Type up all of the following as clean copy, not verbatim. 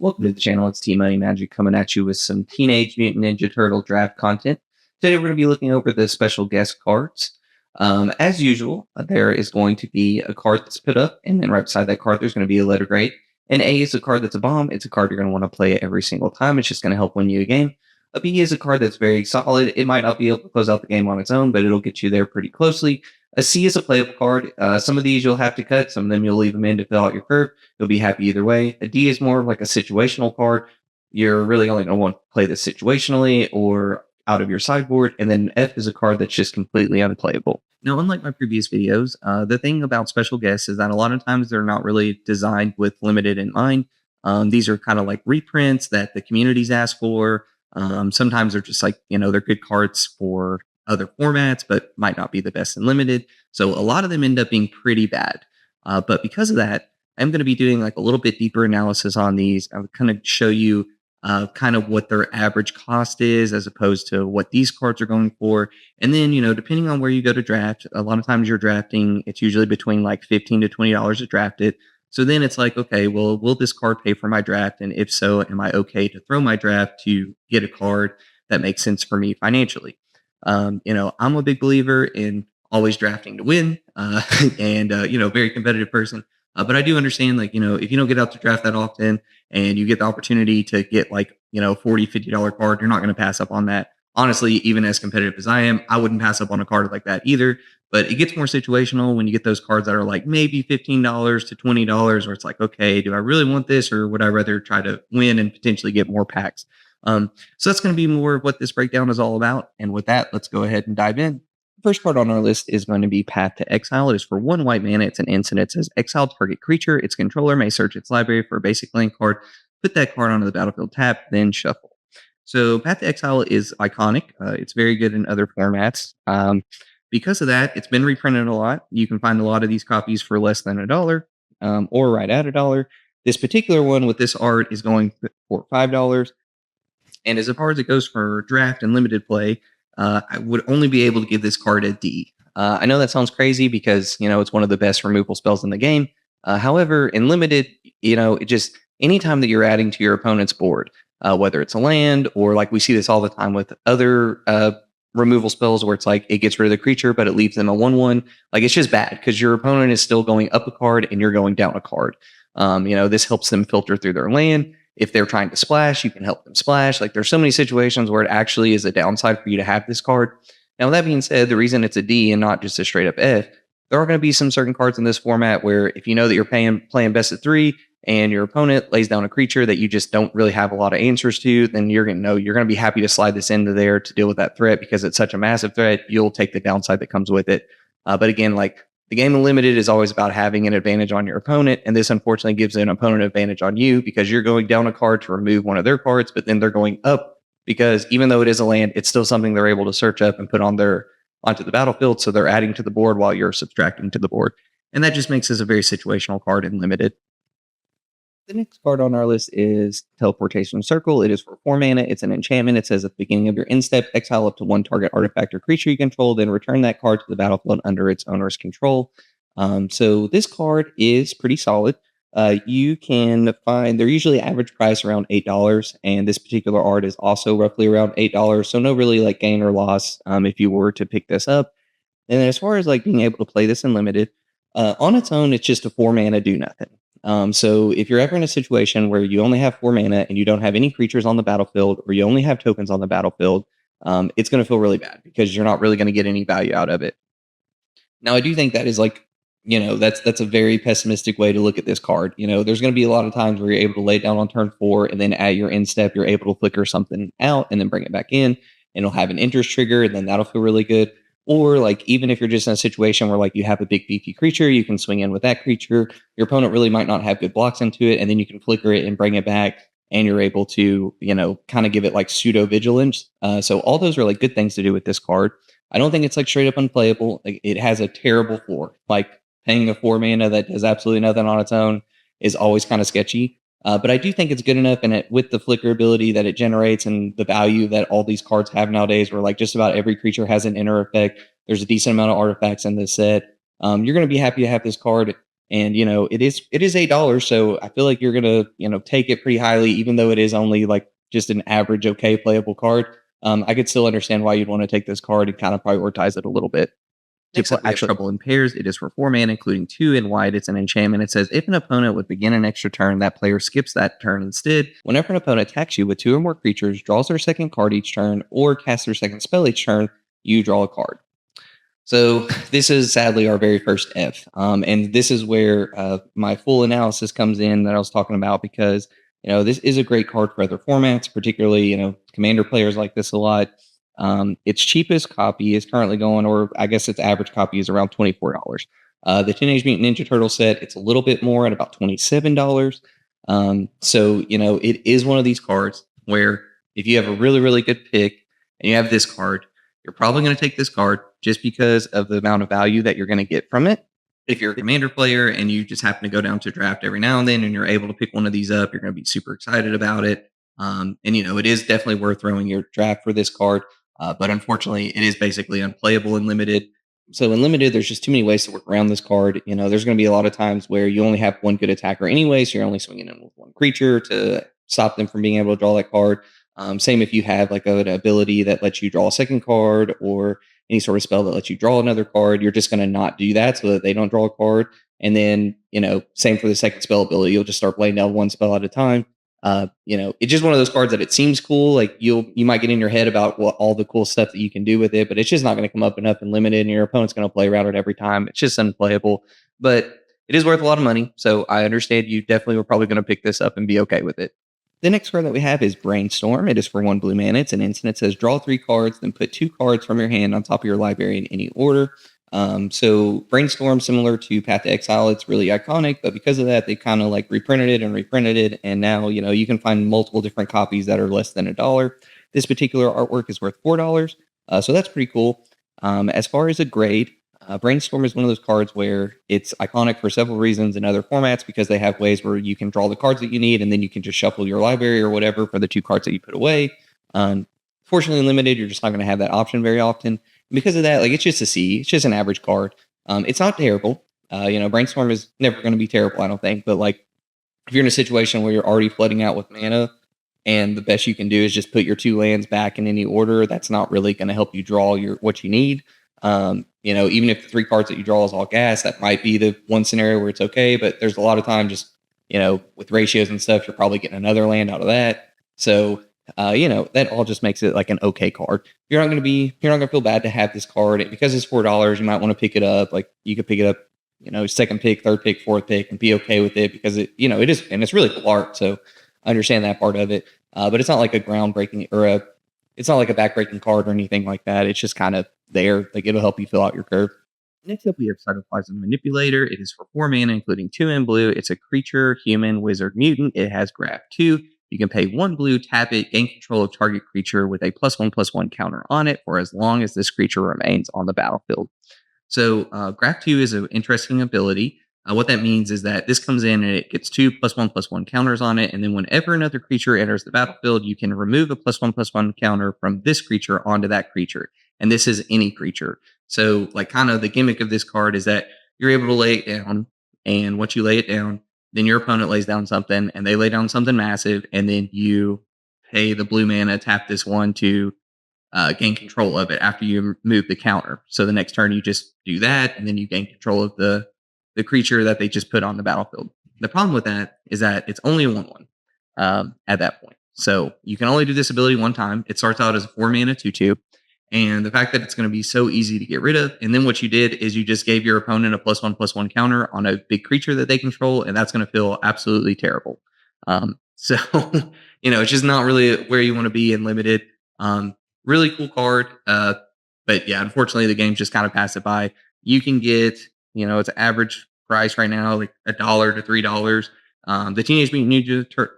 Welcome to the channel. It's TMNT coming at you with some Teenage Mutant Ninja Turtle draft content. Today we're going to be looking over the special guest cards. As usual, there is going to be a card that's put up, and then right beside that card there's going to be a letter grade. An A is a card that's a bomb. It's a card you're going to want to play every single time. It's just going to help win you a game. A B is a card that's very solid. It might not be able to close out the game on its own, but it'll get you there pretty closely. A C is a playable card. Some of these you'll have to cut. Some of them you'll leave them in to fill out your curve. You'll be happy either way. A D is more of like a situational card. You're really only going to want to play this situationally or out of your sideboard. And then F is a card that's just completely unplayable. Now, unlike my previous videos, the thing about special guests is that a lot of times they're not really designed with limited in mind. These are kind of like reprints that the communities ask for. Sometimes they're just like, they're good cards for other formats, but might not be the best in limited. So a lot of them end up being pretty bad. But because of that, I'm going to be doing like a little bit deeper analysis on these. I'll kind of show you kind of what their average cost is as opposed to what these cards are going for. And then, depending on where you go to draft, a lot of times you're drafting, it's usually between like $15 to $20 to draft it. So then it's like, okay, well, will this card pay for my draft? And if so, am I okay to throw my draft to get a card that makes sense for me financially? I'm a big believer in always drafting to win and, very competitive person. But I do understand, like, if you don't get out to draft that often and you get the opportunity to get like, $40, $50 card, you're not going to pass up on that. Honestly, even as competitive as I am, I wouldn't pass up on a card like that either. But it gets more situational when you get those cards that are like maybe $15 to $20, where it's like, okay, do I really want this, or would I rather try to win and potentially get more packs? So that's going to be more of what this breakdown is all about. And with that, let's go ahead and dive in. First card on our list is going to be Path to Exile. It is for 1 white mana. It's an instant. It says exile target creature. Its controller may search its library for a basic land card, put that card onto the battlefield tap, then shuffle. So Path to Exile is iconic. It's very good in other formats. Because of that, it's been reprinted a lot. You can find a lot of these copies for less than $1 or right at $1. This particular one with this art is going for $5. And as far as it goes for draft and limited play, I would only be able to give this card a D. I know that sounds crazy because, it's one of the best removal spells in the game. However, in limited, it just anytime that you're adding to your opponent's board, whether it's a land or like we see this all the time with other removal spells where it's like it gets rid of the creature, but it leaves them a 1/1. Like it's just bad because your opponent is still going up a card and you're going down a card. This helps them filter through their land. If they're trying to splash, you can help them splash. Like there's so many situations where it actually is a downside for you to have this card. Now, with that being said, the reason it's a D and not just a straight up F, there are going to be some certain cards in this format where if you know that you're playing best of 3 and your opponent lays down a creature that you just don't really have a lot of answers to, then you're going to know you're going to be happy to slide this into there to deal with that threat because it's such a massive threat. You'll take the downside that comes with it. But again, like the game of limited is always about having an advantage on your opponent, and this unfortunately gives an opponent advantage on you because you're going down a card to remove one of their cards, but then they're going up because even though it is a land, it's still something they're able to search up and put onto the battlefield, so they're adding to the board while you're subtracting to the board. And that just makes this a very situational card in limited. The next card on our list is Teleportation Circle. It is for 4 mana. It's an enchantment. It says at the beginning of your end step, exile up to 1 target artifact or creature you control, then return that card to the battlefield under its owner's control. So this card is pretty solid. You can find, they're usually average price around $8, and this particular art is also roughly around $8. So no really like gain or loss if you were to pick this up. And then as far as like being able to play this in limited, on its own, it's just a 4 mana do nothing. So if you're ever in a situation where you only have 4 mana and you don't have any creatures on the battlefield, or you only have tokens on the battlefield, it's going to feel really bad because you're not really going to get any value out of it. Now, I do think that is like, that's a very pessimistic way to look at this card. There's going to be a lot of times where you're able to lay it down on turn 4, and then at your end step, you're able to flicker something out and then bring it back in, and it'll have an interest trigger, and then that'll feel really good. Or like even if you're just in a situation where like you have a big beefy creature, you can swing in with that creature. Your opponent really might not have good blocks into it, and then you can flicker it and bring it back, and you're able to, kind of give it like pseudo vigilance. So all those are like good things to do with this card. I don't think it's like straight up unplayable. Like it has a terrible floor. Like paying a 4 mana that does absolutely nothing on its own is always kind of sketchy. But I do think it's good enough, and with the flicker ability that it generates and the value that all these cards have nowadays, where like just about every creature has an inner effect, there's a decent amount of artifacts in this set. You're going to be happy to have this card. And it is $8, so I feel like you're gonna take it pretty highly, even though it is only like just an average, okay, playable card. I could still understand why you'd want to take this card and kind of prioritize it a little bit. Next up, we have Trouble in Pairs. It is for 4 mana, including 2 in white. It's an enchantment. It says if an opponent would begin an extra turn, that player skips that turn instead. Whenever an opponent attacks you with 2 or more creatures, draws their second card each turn, or casts their second spell each turn, you draw a card. So this is sadly our very first F, and this is where my full analysis comes in that I was talking about, because this is a great card for other formats, particularly Commander players like this a lot. Its cheapest copy is currently going, or I guess its average copy is around $24. The Teenage Mutant Ninja Turtle set, it's a little bit more at about $27. So it is one of these cards where if you have a really really good pick and you have this card, you're probably going to take this card just because of the amount of value that you're going to get from it. If you're a Commander player and you just happen to go down to draft every now and then and you're able to pick one of these up, you're going to be super excited about it. And it is definitely worth throwing your draft for this card. But unfortunately, it is basically unplayable in limited. So in limited, there's just too many ways to work around this card. There's going to be a lot of times where you only have one good attacker anyway, so you're only swinging in with one creature to stop them from being able to draw that card. Same if you have like an ability that lets you draw a second card, or any sort of spell that lets you draw another card, you're just going to not do that so that they don't draw a card. And then, same for the second spell ability, you'll just start laying down one spell at a time. It's just one of those cards that it seems cool. Like you might get in your head about what all the cool stuff that you can do with it, but it's just not going to come up enough in limited, and your opponent's going to play around it every time. It's just unplayable, but it is worth a lot of money. So I understand you definitely were probably going to pick this up and be okay with it. The next card that we have is Brainstorm. It is for 1 blue mana. It's an instant. It says draw 3 cards, then put 2 cards from your hand on top of your library in any order. So Brainstorm, similar to Path to Exile, it's really iconic, but because of that, they kind of like reprinted it and reprinted it, and now you can find multiple different copies that are less than $1. This particular artwork is worth $4, so that's pretty cool. As far as a grade, Brainstorm is one of those cards where it's iconic for several reasons in other formats, because they have ways where you can draw the cards that you need, and then you can just shuffle your library or whatever for the 2 cards that you put away. Fortunately, in limited, you're just not going to have that option very often. And because of that, like, it's just a C. It's just an average card. It's not terrible. Brainstorm is never going to be terrible, I don't think. But like, if you're in a situation where you're already flooding out with mana, and the best you can do is just put your 2 lands back in any order, that's not really going to help you draw what you need. Even if the 3 cards that you draw is all gas, that might be the one scenario where it's okay. But there's a lot of time just with ratios and stuff, you're probably getting another land out of that. So that all just makes it like an okay card. You're not going to feel bad to have this card, because it's $4. You might want to pick it up. Like, you could pick it up, second pick, third pick, fourth pick, and be okay with it, because it is, and it's really cool art. So I understand that part of it. But it's not like a groundbreaking it's not like a backbreaking card or anything like that. It's just kind of there. Like, it'll help you fill out your curve. Next up, we have Cytoplasm Manipulator. It is for 4 mana, including 2 in blue. It's a creature, human, wizard, mutant. It has graph 2. You can pay 1 blue, tap it, gain control of target creature with a +1/+1 counter on it for as long as this creature remains on the battlefield. So graph 2 is an interesting ability. What that means is that this comes in and it gets 2 +1/+1 counters on it, and then whenever another creature enters the battlefield, you can remove a +1/+1 counter from this creature onto that creature. And this is any creature. So, like, kind of the gimmick of this card is that you're able to lay it down, and once you lay it down, then your opponent lays down something, and they lay down something massive, and then you pay the blue mana, tap this one to gain control of it after you move the counter. So the next turn you just do that, and then you gain control of the creature that they just put on the battlefield. The problem with that is that it's only a 1/1 at that point. So you can only do this ability one time. It starts out as a 4 mana 2/2. And the fact that it's going to be so easy to get rid of, and then what you did is you just gave your opponent a +1/+1 counter on a big creature that they control, and that's going to feel absolutely terrible. So it's just not really where you want to be in limited. Really cool card, but yeah, unfortunately, the game just kind of passed it by. You can get, it's average price right now, like $1 to $3. The Teenage Mutant Ninja Turtle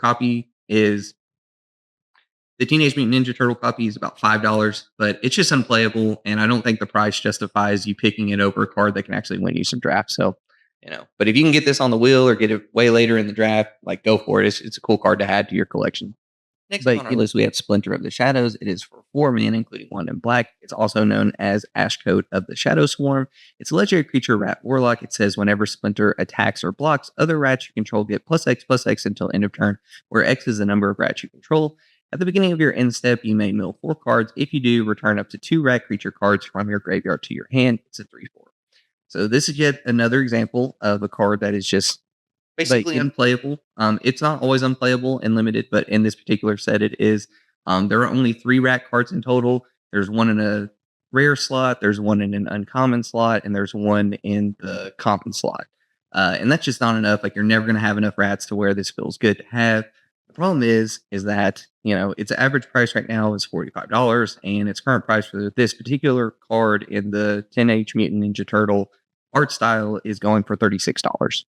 copy is about $5, but it's just unplayable, and I don't think the price justifies you picking it over a card that can actually win you some drafts. So, but if you can get this on the wheel or get it way later in the draft, like, go for it. It's a cool card to add to your collection. Next on our list, we have Splinter of the Shadows. It is for 4 mana, including one in black. It's also known as Ashcoat of the Shadow Swarm. It's a legendary creature, Rat Warlock. It says whenever Splinter attacks or blocks, other rats you control get +X/+X until end of turn, where X is the number of rats you control. At the beginning of your end step, you may mill 4 cards. If you do, return up to 2 rat creature cards from your graveyard to your hand. It's a 3/4. So this is yet another example of a card that is just basically unplayable. It's not always unplayable and limited, but in this particular set, it is. There are only 3 rat cards in total. There's one in a rare slot, there's one in an uncommon slot, and there's one in the common slot. And that's just not enough. Like you're never going to have enough rats to where this feels good to have. The problem is that its average price right now is $45, and its current price for this particular card in the 10H Mutant Ninja Turtle art style is going for $36.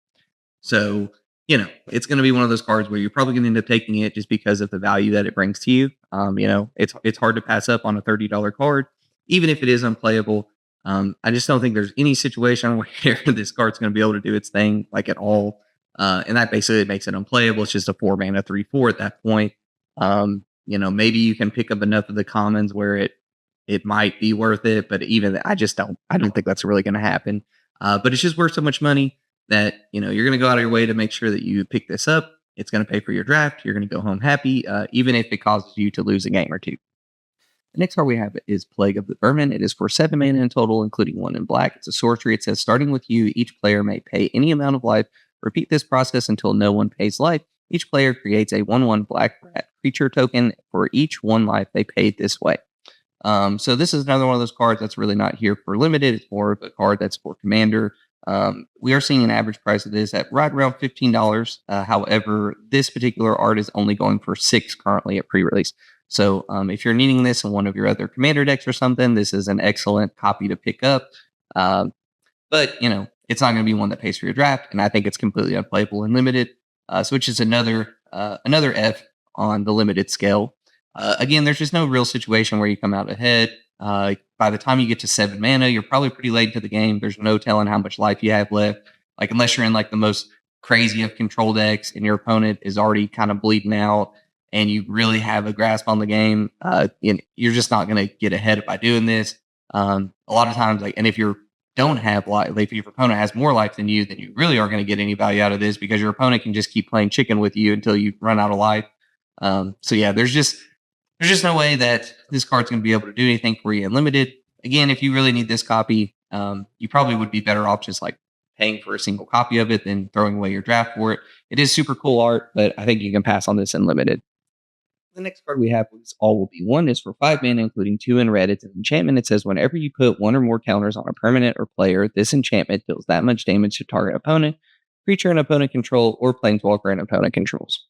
So, it's going to be one of those cards where you're probably going to end up taking it just because of the value that it brings to you. It's hard to pass up on a $30 card, even if it is unplayable. I just don't think there's any situation where this card's going to be able to do its thing like at all. And that basically makes it unplayable. It's just a 4 mana 3/4 at that point. Maybe you can pick up enough of the commons where it might be worth it, but even I don't think that's really going to happen. But it's just worth so much money that you're going to go out of your way to make sure that you pick this up. It's going to pay for your draft. You're going to go home happy, even if it causes you to lose a game or two. The next card we have is Plague of the Vermin. It is for 7 mana in total, including one in black. It's a sorcery. It says, starting with you, each player may pay any amount of life. Repeat this process until no one pays life. Each player creates a 1/1 black rat creature token for each 1 life they paid this way. So this is another one of those cards that's really not here for limited. It's more of a card that's for commander. We are seeing an average price of this at right around $15. However, this particular art is only going for $6 currently at pre-release. So if you're needing this in one of your other commander decks or something, this is an excellent copy to pick up. But it's not going to be one that pays for your draft, and I think it's completely unplayable and limited. So which is another F on the limited scale. Again, there's just no real situation where you come out ahead. By the time you get to 7 mana, you're probably pretty late into the game. There's no telling how much life you have left. Like unless you're in like the most crazy of control decks and your opponent is already kind of bleeding out and you really have a grasp on the game, you're just not going to get ahead by doing this. A lot of times, and if you don't have life, if your opponent has more life than you, then you really aren't going to get any value out of this because your opponent can just keep playing chicken with you until you run out of life. So yeah, there's just no way that this card's going to be able to do anything for you unlimited. Again, if you really need this copy, you probably would be better off just like paying for a single copy of it than throwing away your draft for it. It is super cool art, but I think you can pass on this unlimited. The next card we have is All Will Be One. Is for 5 mana, including 2 in red. It's an enchantment. It says whenever you put 1 or more counters on a permanent or player, this enchantment deals that much damage to target opponent, creature an opponent control, or planeswalker an opponent controls.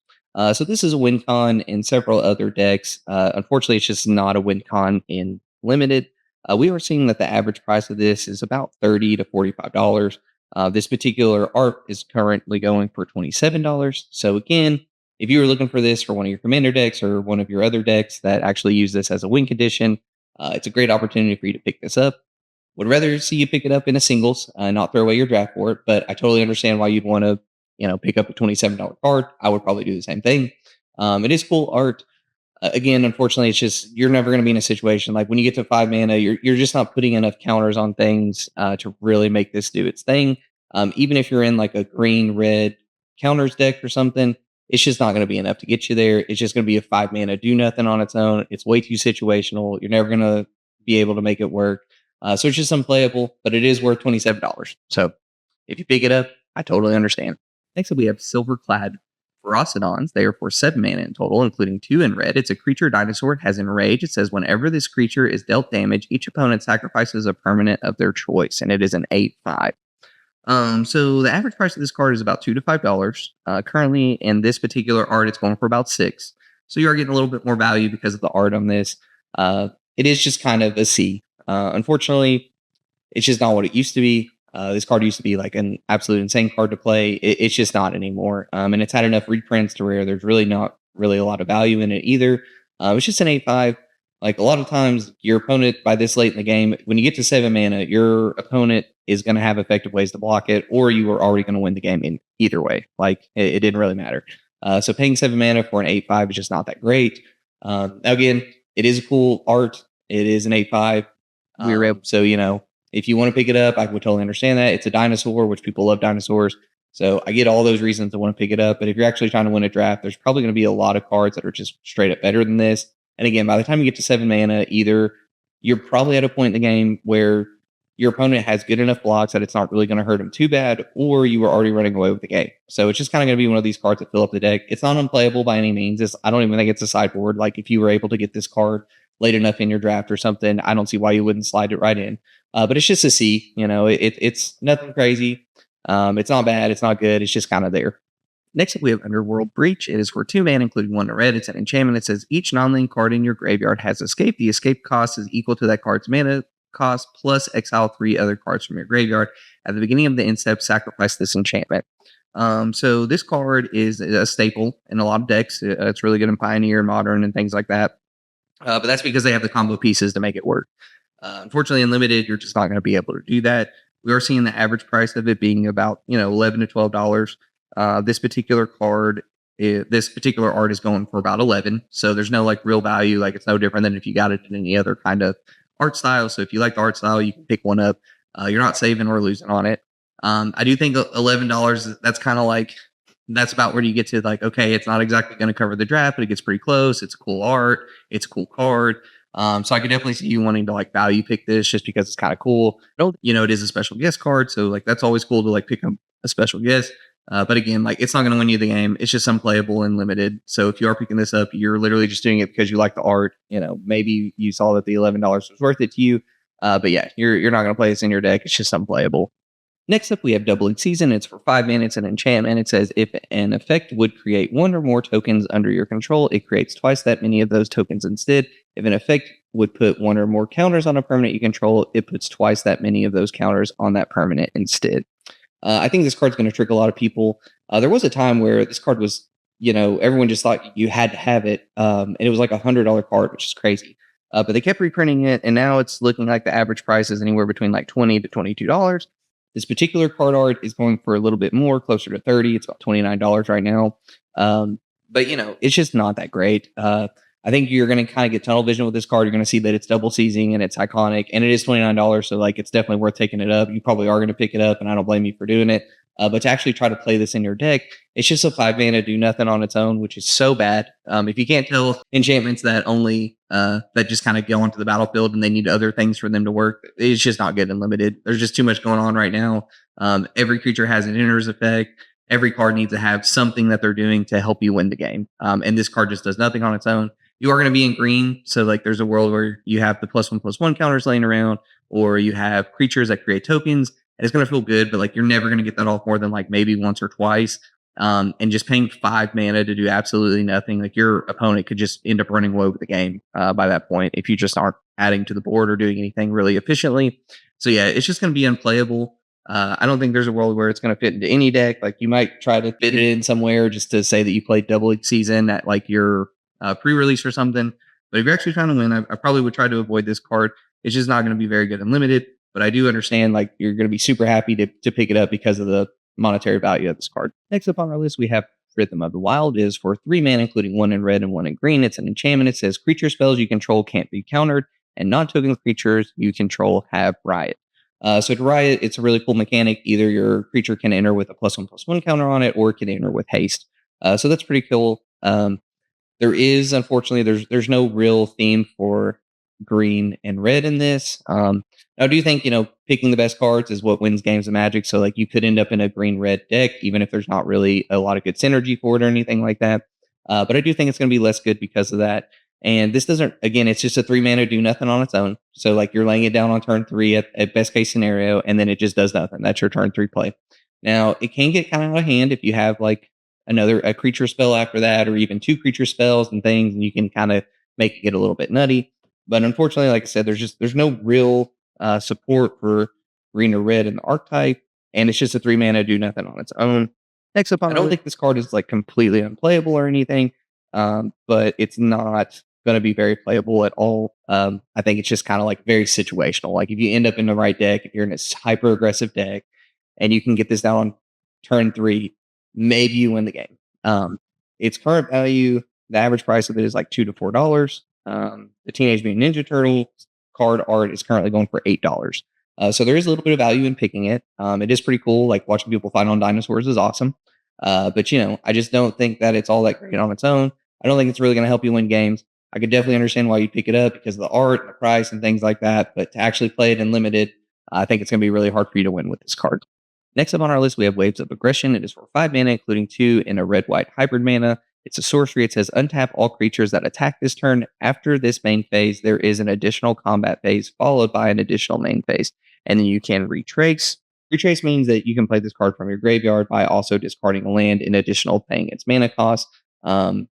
So this is a win con in several other decks. Unfortunately, it's just not a win con in limited. We are seeing that the average price of this is about $30 to $45. This particular art is currently going for $27. So again, if you were looking for this for one of your commander decks or one of your other decks that actually use this as a win condition, it's a great opportunity for you to pick this up. Would rather see you pick it up in a singles, not throw away your draft for it, but I totally understand why you'd want to pick up a $27 card. I would probably do the same thing. It is cool art. Again, unfortunately, it's just you're never going to be in a situation like when you get to 5 mana, you're just not putting enough counters on things to really make this do its thing. Even if you're in like a green red counters deck or something, it's just not going to be enough to get you there. It's just going to be a 5 mana do nothing on its own. It's way too situational. You're never going to be able to make it work. So it's just unplayable, but it is worth $27. So if you pick it up, I totally understand. Next up, we have Silverclad Ferocidons. They are for 7 mana in total, including 2 in red. It's a creature dinosaur. It has Enrage. It says whenever this creature is dealt damage, each opponent sacrifices a permanent of their choice, and it is an 8/5. So the average price of this card is about $2 to $5. Currently, in this particular art, it's going for about $6. So you are getting a little bit more value because of the art on this. It is just kind of a C. Unfortunately, it's just not what it used to be. This card used to be like an absolute insane card to play. It's just not anymore. And it's had enough reprints to where there's really not really a lot of value in it either. It's just an 8/5. Like a lot of times, your opponent by this late in the game, when you get to 7 mana, your opponent is going to have effective ways to block it, or you are already going to win the game in either way. Like it didn't really matter. So paying 7 mana for an 8/5 is just not that great. Now again, it is a cool art. It is an 8/5. We were able, so if you want to pick it up, I would totally understand that. It's a dinosaur, which people love dinosaurs. So I get all those reasons to want to pick it up. But if you're actually trying to win a draft, there's probably going to be a lot of cards that are just straight up better than this. And again, by the time you get to 7 mana, either you're probably at a point in the game where your opponent has good enough blocks that it's not really going to hurt them too bad, or you were already running away with the game. So it's just kind of going to be one of these cards that fill up the deck. It's not unplayable by any means. I don't even think it's a sideboard. Like if you were able to get this card late enough in your draft or something, I don't see why you wouldn't slide it right in. But it's just a C. It's nothing crazy. It's not bad. It's not good. It's just kind of there. Next up, we have Underworld Breach. It is for 2 mana, including 1 red. It's an enchantment. It says each non-link card in your graveyard has escape. The escape cost is equal to that card's mana cost plus exile 3 other cards from your graveyard. At the beginning of the end step, sacrifice this enchantment. So this card is a staple in a lot of decks. It's really good in Pioneer, Modern, and things like that. But that's because they have the combo pieces to make it work. Unfortunately, in Limited, you're just not going to be able to do that. We are seeing the average price of it being about $11 to $12. This particular card, this particular art is going for about 11. So there's no like real value. Like it's no different than if you got it in any other kind of art style. So if you like the art style, you can pick one up. You're not saving or losing on it. I do think $11, that's kind of like, that's about where you get to like, okay, it's not exactly going to cover the draft, but it gets pretty close. It's a cool art. It's a cool card. So I could definitely see you wanting to like value pick this just because it's kind of cool. It is a special guest card. So like, that's always cool to like pick up a special guest. But again, like it's not going to win you the game. It's just unplayable and limited. So if you are picking this up, you're literally just doing it because you like the art. Maybe you saw that the $11 was worth it to you. But yeah, you're not going to play this in your deck. It's just unplayable. Next up, we have Doubling Season. It's for 5 mana. It's an enchantment. It says if an effect would create 1 or more tokens under your control, it creates twice that many of those tokens instead. If an effect would put 1 or more counters on a permanent you control, it puts twice that many of those counters on that permanent instead. I think this card's going to trick a lot of people. There was a time where this card was, everyone just thought you had to have it. And it was like $100 card, which is crazy. But they kept reprinting it, and now it's looking like the average price is anywhere between like $20 to $22. This particular card art is going for a little bit more, closer to $30. It's about $29 right now. But it's just not that great. I think you're going to kind of get tunnel vision with this card. You're going to see that it's double seizing and it's iconic, and it is $29. So like, it's definitely worth taking it up. You probably are going to pick it up, and I don't blame you for doing it. But to actually try to play this in your deck, it's just a 5 mana do nothing on its own, which is so bad. If you can't tell, enchantments that only that just kind of go onto the battlefield and they need other things for them to work, it's just not good and limited. There's just too much going on right now. Every creature has an enters effect. Every card needs to have something that they're doing to help you win the game. And this card just does nothing on its own. You are going to be in green, so like there's a world where you have the +1/+1 counters laying around, or you have creatures that create tokens. And it's going to feel good, but like you're never going to get that off more than like maybe once or twice. And just paying 5 mana to do absolutely nothing, like your opponent could just end up running away with the game by that point if you just aren't adding to the board or doing anything really efficiently. So yeah, it's just going to be unplayable. I don't think there's a world where it's going to fit into any deck. Like you might try to fit it in somewhere just to say that you played Double Season at like your pre-release or something. But if you're actually trying to win, I probably would try to avoid this card. It's just not going to be very good and limited. But I do understand like you're going to be super happy to pick it up because of the monetary value of this card. Next up on our list, we have Rhythm of the Wild. It is for 3 mana, including 1 in red and 1 in green. It's an enchantment. It says creature spells you control can't be countered, and non-token creatures you control have riot. So to riot, it's a really cool mechanic. Either your creature can enter with a +1/+1 counter on it, or it can enter with haste. So that's pretty cool. There is, unfortunately, there's no real theme for green and red in this. I do think, picking the best cards is what wins games of Magic. So like you could end up in a green red deck, even if there's not really a lot of good synergy for it or anything like that. But I do think it's going to be less good because of that. And this doesn't, again, it's just a 3 mana do nothing on its own. So like you're laying it down on turn 3 at best case scenario, and then it just does nothing. That's your turn 3 play. Now it can get kind of out of hand if you have like a creature spell after that, or even 2 creature spells and things, and you can kind of make it get a little bit nutty. But unfortunately, like I said, there's no real support for green or red in the archetype, and it's just a 3 mana do nothing on its own. Next up, I don't think this card is like completely unplayable or anything, but it's not going to be very playable at all. I think it's just kind of like very situational. Like if you end up in the right deck, if you're in a hyper aggressive deck, and you can get this down on turn 3, maybe you win the game. its current value, the average price of it is like $2 to $4. The Teenage Mutant Ninja Turtle card art is currently going for $8. So there is a little bit of value in picking it. It is pretty cool. Like watching people fight on dinosaurs is awesome. But I just don't think that it's all that great on its own. I don't think it's really going to help you win games. I could definitely understand why you pick it up because of the art and the price and things like that. But to actually play it in limited, I think it's going to be really hard for you to win with this card. Next up on our list, we have Waves of Aggression. It is for 5 mana, including 2 in a red white hybrid mana. It's a sorcery. It says untap all creatures that attack this turn. After this main phase, there is an additional combat phase followed by an additional main phase. And then you can retrace. Retrace means that you can play this card from your graveyard by also discarding a land in additional paying its mana cost.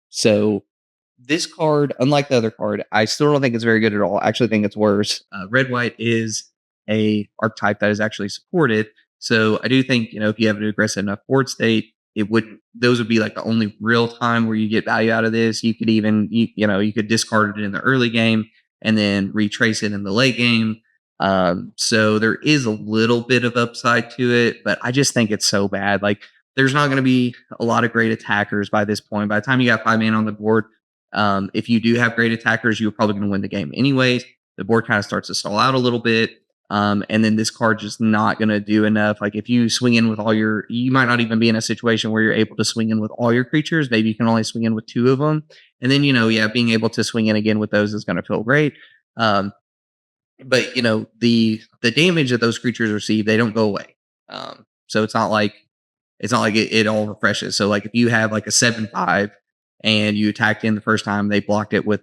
So this card, unlike the other card, I still don't think it's very good at all. I actually think it's worse. Red white is a archetype that is actually supported. So I do think, if you have an aggressive enough board state, it wouldn't, those would be like the only real time where you get value out of this. You could even, you could discard it in the early game and then retrace it in the late game. So there is a little bit of upside to it, but I just think it's so bad. Like there's not going to be a lot of great attackers by this point. By the time you got 5 mana on the board, if you do have great attackers, you're probably going to win the game anyways. The board kind of starts to stall out a little bit. And then this card just not going to do enough. Like if you swing in with you might not even be in a situation where you're able to swing in with all your creatures. Maybe you can only swing in with 2 of them. And then, being able to swing in again with those is going to feel great. But the damage that those creatures receive, they don't go away. So it's not like it all refreshes. So like if you have like a 7/5 and you attacked in the first time, they blocked it with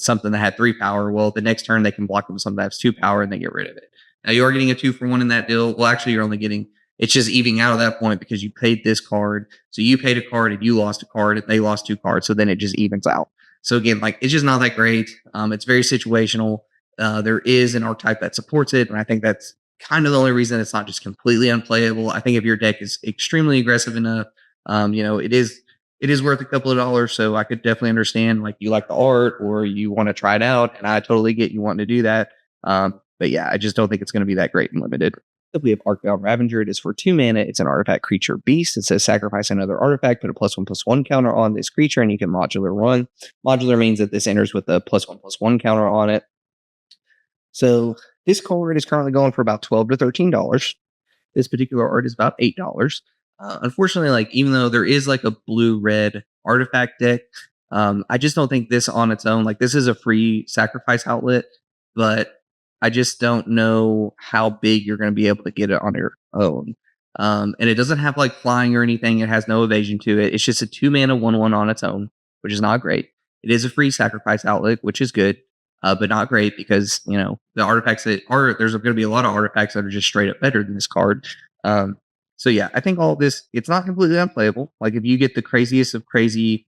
something that had 3 power. Well, the next turn they can block it with something that has 2 power and they get rid of it. Now you are getting a 2-for-1 in that deal. Well, actually, you're only getting it's just evening out at that point because you paid this card. So you paid a card and you lost a card and they lost 2 cards. So then it just evens out. So again, like it's just not that great. It's very situational. There is an archetype that supports it, and I think that's kind of the only reason it's not just completely unplayable. I think if your deck is extremely aggressive enough, it is worth a couple of dollars. So I could definitely understand like you like the art or you want to try it out, and I totally get you wanting to do that. But yeah, I just don't think it's going to be that great and limited. If we have Arcbound Ravager, it is for 2 mana. It's an artifact creature beast. It says sacrifice another artifact, put a +1/+1 counter on this creature, and you can modular run. Modular means that this enters with a +1/+1 counter on it. So this card is currently going for about $12 to $13. This particular art is about $8. Unfortunately, like even though there is like a blue-red artifact deck, I just don't think this on its own. Like this is a free sacrifice outlet, but I just don't know how big you're going to be able to get it on your own. And it doesn't have like flying or anything. It has no evasion to it. It's just a 2 mana 1/1 on its own, which is not great. It is a free sacrifice outlet, which is good, but not great because the artifacts that are there's going to be a lot of artifacts that are just straight up better than this card. So yeah, I think all of this it's not completely unplayable. Like if you get the craziest of crazy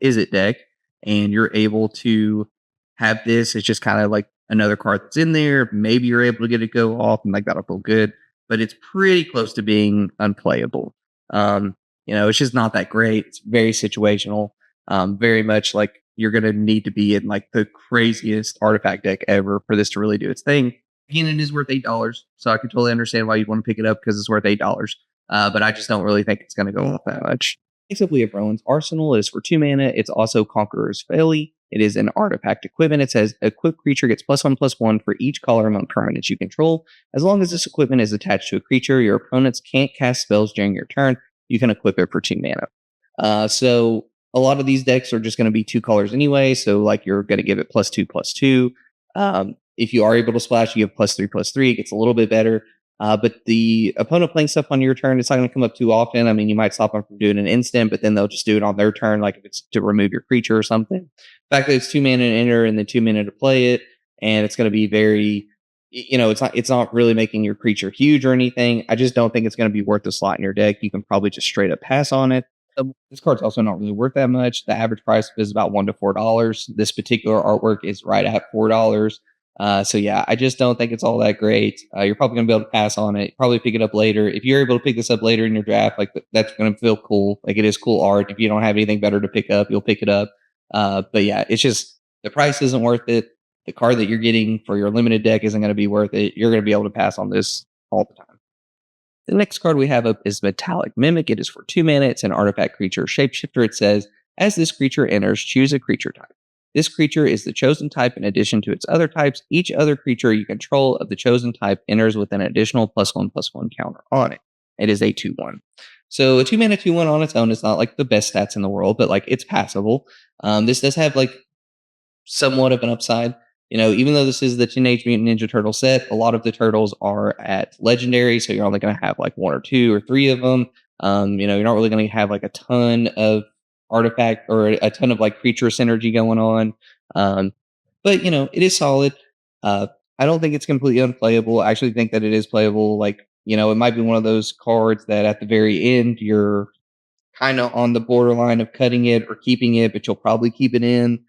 is it deck and you're able to have this, it's just kind of like another card that's in there. Maybe you're able to get it go off and like that'll feel good, but it's pretty close to being unplayable. It's just not that great. It's very situational. Very much like you're going to need to be in like the craziest artifact deck ever for this to really do its thing. Again, it is worth $8, so I can totally understand why you'd want to pick it up because it's worth $8. But I just don't really think it's going to go up that much. Next up, we have Rowan's Arsenal. It is for 2 mana. It's also Conqueror's Folly. It is an artifact equipment. It says equipped creature gets +1/+1 for each color among permanents you control. As long as this equipment is attached to a creature, your opponents can't cast spells during your turn. You can equip it for 2 mana. So a lot of these decks are just going to be 2 colors anyway. So like you're going to give it +2/+2. If you are able to splash, you have +3/+3. It gets a little bit better. But the opponent playing stuff on your turn, it's not going to come up too often. I mean, you might stop them from doing an instant, but then they'll just do it on their turn, like if it's to remove your creature or something. The fact that it's 2 mana to enter and then 2 mana to play it, and it's going to be very, it's not really making your creature huge or anything. I just don't think it's going to be worth the slot in your deck. You can probably just straight up pass on it. This card's also not really worth that much. The average price is about $1 to $4. This particular artwork is right at $4. So yeah, I just don't think it's all that great. You're probably going to be able to pass on it, probably pick it up later. If you're able to pick this up later in your draft, like that's going to feel cool. Like it is cool art. If you don't have anything better to pick up, you'll pick it up. But yeah, it's just the price isn't worth it. The card that you're getting for your limited deck isn't going to be worth it. You're going to be able to pass on this all the time. The next card we have up is Metallic Mimic. It is for 2 mana. It's an artifact creature shapeshifter. It says, as this creature enters, choose a creature type. This creature is the chosen type in addition to its other types. Each other creature you control of the chosen type enters with an additional +1/+1 counter on it. It is a 2/1. So a 2 mana 2/1 on its own is not like the best stats in the world, but like it's passable. This does have like somewhat of an upside. Even though this is the Teenage Mutant Ninja Turtle set, a lot of the turtles are at legendary, so you're only going to have like one or two or three of them. You're not really going to have like a ton of artifact or a ton of like creature synergy going on. But it is solid. I don't think it's completely unplayable. I actually think that it is playable. Like, it might be one of those cards that at the very end you're kind of on the borderline of cutting it or keeping it, but you'll probably keep it in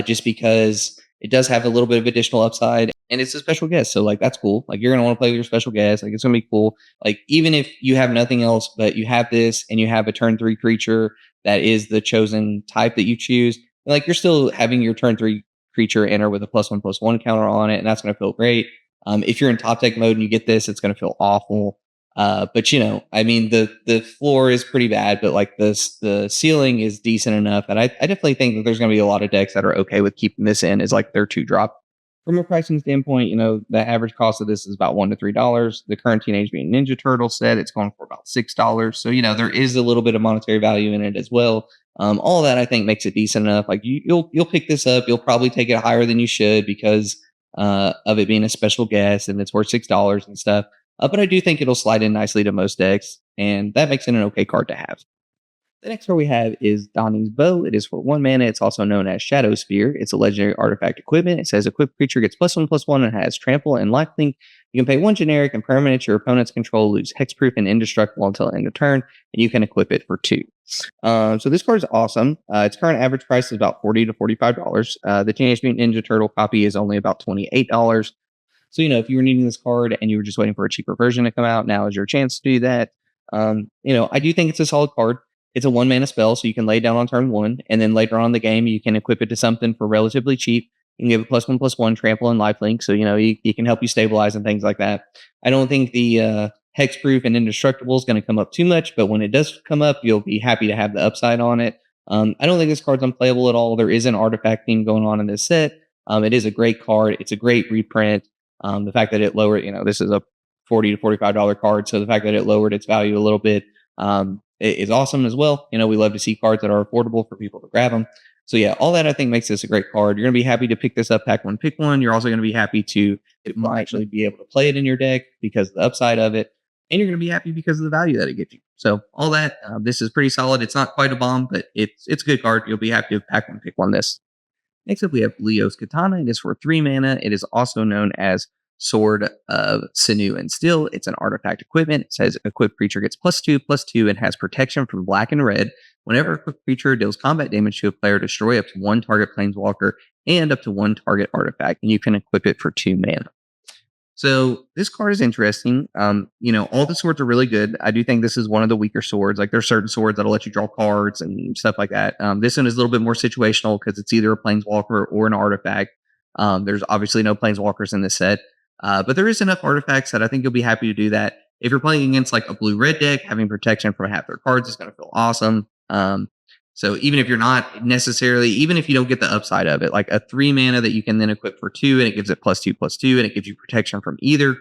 just because it does have a little bit of additional upside and it's a special guest. So, like, that's cool. Like, you're going to want to play with your special guest. Like, it's going to be cool. Like, even if you have nothing else, but you have this and you have a turn three creature that is the chosen type that you choose, like, you're still having your turn three creature enter with a +1/+1 counter on it. And that's going to feel great. If you're in top deck mode and you get this, it's going to feel awful. But I mean, the floor is pretty bad, but like the ceiling is decent enough, and I definitely think that there's going to be a lot of decks that are okay with keeping this in as like their 2 drop. From a pricing standpoint, the average cost of this is about $1 to $3. The current Teenage Mutant Ninja Turtle set, it's going for about $6. So there is a little bit of monetary value in it as well. All that I think makes it decent enough. Like you'll pick this up, you'll probably take it higher than you should because of it being a special guest and it's worth $6 and stuff. But I do think it'll slide in nicely to most decks, and that makes it an okay card to have. The next card we have is Donnie's Bow. It is for 1 mana. It's also known as Shadow Spear. It's a legendary artifact equipment. It says equipped creature gets +1/+1 and has trample and lifelink. You can pay 1 generic and permanent your opponent's control, lose hexproof and indestructible until end of turn, and you can equip it for 2. So this card is awesome. Its current average price is about $40 to $45. The Teenage Mutant Ninja Turtle copy is only about $28. So, if you were needing this card and you were just waiting for a cheaper version to come out, now is your chance to do that. I do think it's a solid card. It's a 1 mana spell, so you can lay it down on turn 1, and then later on in the game, you can equip it to something for relatively cheap. You can give it +1/+1 trample and lifelink, so you can help you stabilize and things like that. I don't think the hexproof and indestructible is going to come up too much, but when it does come up, you'll be happy to have the upside on it. I don't think this card's unplayable at all. There is an artifact theme going on in this set. It is a great card. It's a great reprint. The fact that it lowered, this is a $40 to $45 card, so the fact that it lowered its value a little bit is awesome as well. We love to see cards that are affordable for people to grab them. So yeah, all that I think makes this a great card. You're going to be happy to pick this up, pack one, pick one. You're also going to be happy to actually be able to play it in your deck because of the upside of it, and you're going to be happy because of the value that it gives you. So all that, this is pretty solid. It's not quite a bomb, but it's a good card. You'll be happy to pack one, pick one this. Next up, we have Leo's Katana. It is for 3 mana. It is also known as Sword of Sinew and Steel. It's an artifact equipment. It says equipped creature gets +2/+2 and has protection from black and red. Whenever a equipped creature deals combat damage to a player, destroy up to 1 target planeswalker and up to 1 target artifact, and you can equip it for 2 mana. So this card is interesting. All the swords are really good. I do think this is one of the weaker swords. Like there's certain swords that'll let you draw cards and stuff like that. This one is a little bit more situational because it's either a planeswalker or an artifact. There's obviously no planeswalkers in this set, but there is enough artifacts that I think you'll be happy to do that. If you're playing against like a blue-red deck, having protection from half their cards is going to feel awesome. So even if you're not necessarily, even if you don't get the upside of it, like a 3 mana that you can then equip for 2 and it gives it +2/+2 and it gives you protection from either,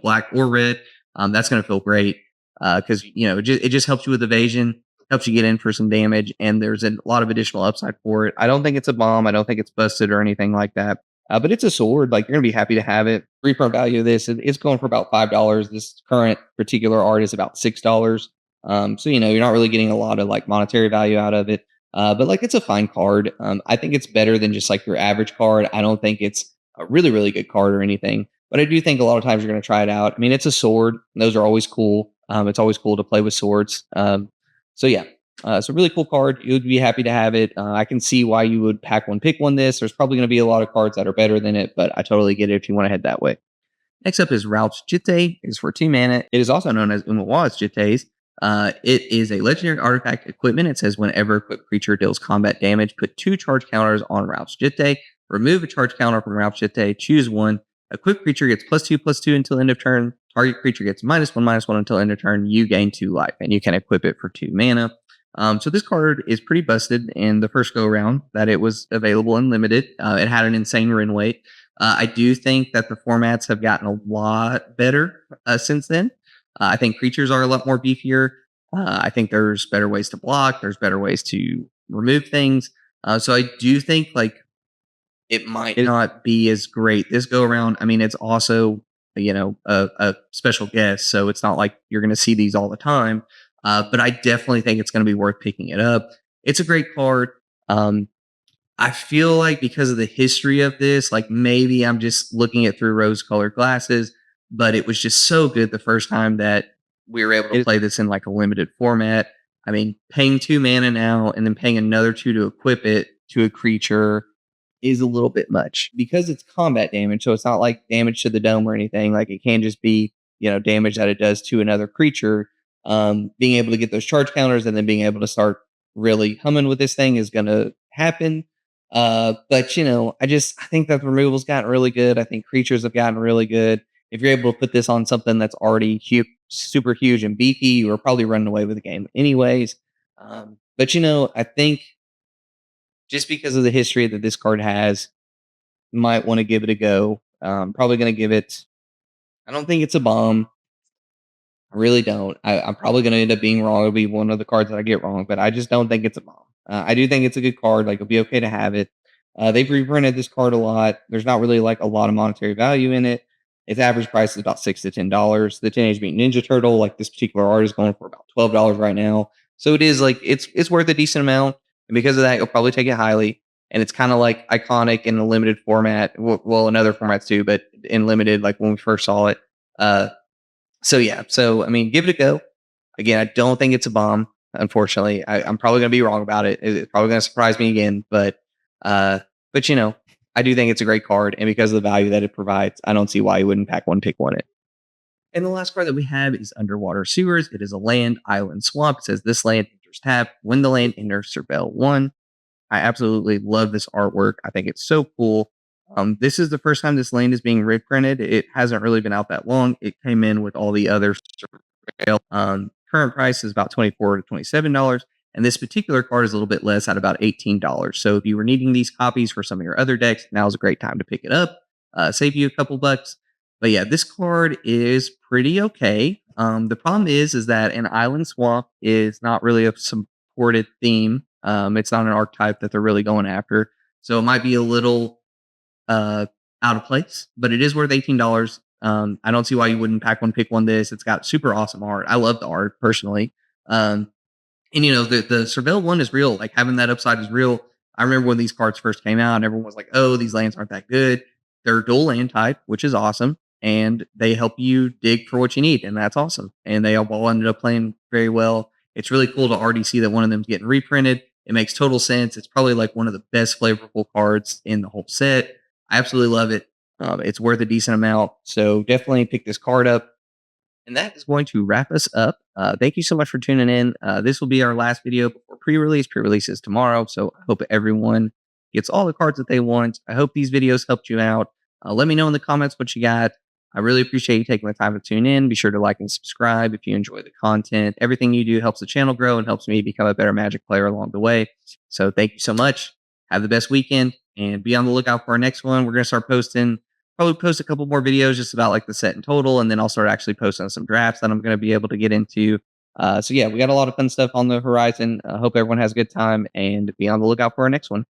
black or red, that's going to feel great because, it just helps you with evasion, helps you get in for some damage, and there's a lot of additional upside for it. I don't think it's a bomb. I don't think it's busted or anything like that. But it's a sword. Like you're going to be happy to have it. Reprint value of this, it's going for about $5. This current particular art is about $6. So you're not really getting a lot of like monetary value out of it. But like it's a fine card. I think it's better than just like your average card. I don't think it's a really, really good card or anything. But I do think a lot of times you're going to try it out. I mean, it's a sword. Those are always cool. It's always cool to play with swords. So yeah, it's a really cool card. You would be happy to have it. I can see why you would pack one, pick one this. There's probably going to be a lot of cards that are better than it, but I totally get it if you want to head that way. Next up is Ralph's Jitte. It is for 2 mana. It is also known as Umawa's Jittes. It is a legendary artifact equipment. It says whenever equipped creature deals combat damage, put 2 charge counters on Ralph's Jitte. Remove a charge counter from Ralph's Jitte. Choose one. Equipped creature gets +2/+2 until end of turn. Target creature gets -1/-1 until end of turn. You gain 2 life, and you can equip it for 2 mana. So this card is pretty busted in the first go around that it was available and limited. It had an insane win rate. I do think that the formats have gotten a lot better since then. I think creatures are a lot more beefier. I think there's better ways to block. There's better ways to remove things. So I do think like it might not be as great this go around. I mean, it's also a special guest, so it's not like you're going to see these all the time. But I definitely think it's going to be worth picking it up. It's a great card. Um, I feel like because of the history of this, like maybe I'm just looking at through rose-colored glasses, but it was just so good the first time that we were able to play this in like a limited format. I mean, paying 2 mana now and then paying another 2 to equip it to a creature is a little bit much because it's combat damage. So it's not like damage to the dome or anything. Like it can just be, damage that it does to another creature. Being able to get those charge counters and then being able to start really humming with this thing is going to happen. But I think that the removal's gotten really good. I think creatures have gotten really good. If you're able to put this on something that's already super huge and beefy, you are probably running away with the game anyways. But I think just because of the history that this card has, might want to give it a go. Probably going to give it. I don't think it's a bomb. I really don't. I'm probably going to end up being wrong. It'll be one of the cards that I get wrong, but I just don't think it's a bomb. I do think it's a good card. Like it'll be okay to have it. They've reprinted this card a lot. There's not really like a lot of monetary value in it. Its average price is about $6 to $10. The Teenage Mutant Ninja Turtle, like this particular art, is going for about $12 right now. So it is like it's worth a decent amount, and because of that, you'll probably take it highly. And it's kind of like iconic in a limited format. Well, in other formats too, but in limited, like when we first saw it. So yeah, so I mean, give it a go. Again, I don't think it's a bomb. Unfortunately, I'm probably going to be wrong about it. It's probably going to surprise me again, uh, but I do think it's a great card, and because of the value that it provides, I don't see why you wouldn't pack one, pick one it. And the last card that we have is Underwater Sewers. It is a land, island, swamp. It says this land enters tap. When the land enters, surveil 1. I absolutely love this artwork. I think it's so cool. This is the first time this land is being reprinted. It hasn't really been out that long. It came in with all the other surveil. Current price is about $24 to $27. And this particular card is a little bit less at about $18. So if you were needing these copies for some of your other decks, now's a great time to pick it up. Save you a couple bucks. But yeah, this card is pretty okay. The problem is that an island swamp is not really a supported theme. It's not an archetype that they're really going after. So it might be a little out of place, but it is worth $18. I don't see why you wouldn't pack one, pick one this. It's got super awesome art. I love the art personally. And the surveil 1 is real. Like having that upside is real. I remember when these cards first came out and everyone was like, oh, these lands aren't that good. They're dual land type, which is awesome. And they help you dig for what you need. And that's awesome. And they all ended up playing very well. It's really cool to already see that one of them's getting reprinted. It makes total sense. It's probably like one of the best flavorful cards in the whole set. I absolutely love it. It's worth a decent amount. So definitely pick this card up. And that is going to wrap us up. Thank you so much for tuning in. This will be our last video before pre-release. Pre-release is tomorrow. So I hope everyone gets all the cards that they want. I hope these videos helped you out. Let me know in the comments what you got. I really appreciate you taking the time to tune in. Be sure to like and subscribe if you enjoy the content. Everything you do helps the channel grow and helps me become a better Magic player along the way. So thank you so much. Have the best weekend and be on the lookout for our next one. We're going to start posting, probably post a couple more videos just about like the set in total. And then I'll start actually posting some drafts that I'm going to be able to get into. So yeah, we got a lot of fun stuff on the horizon. I hope everyone has a good time and be on the lookout for our next one.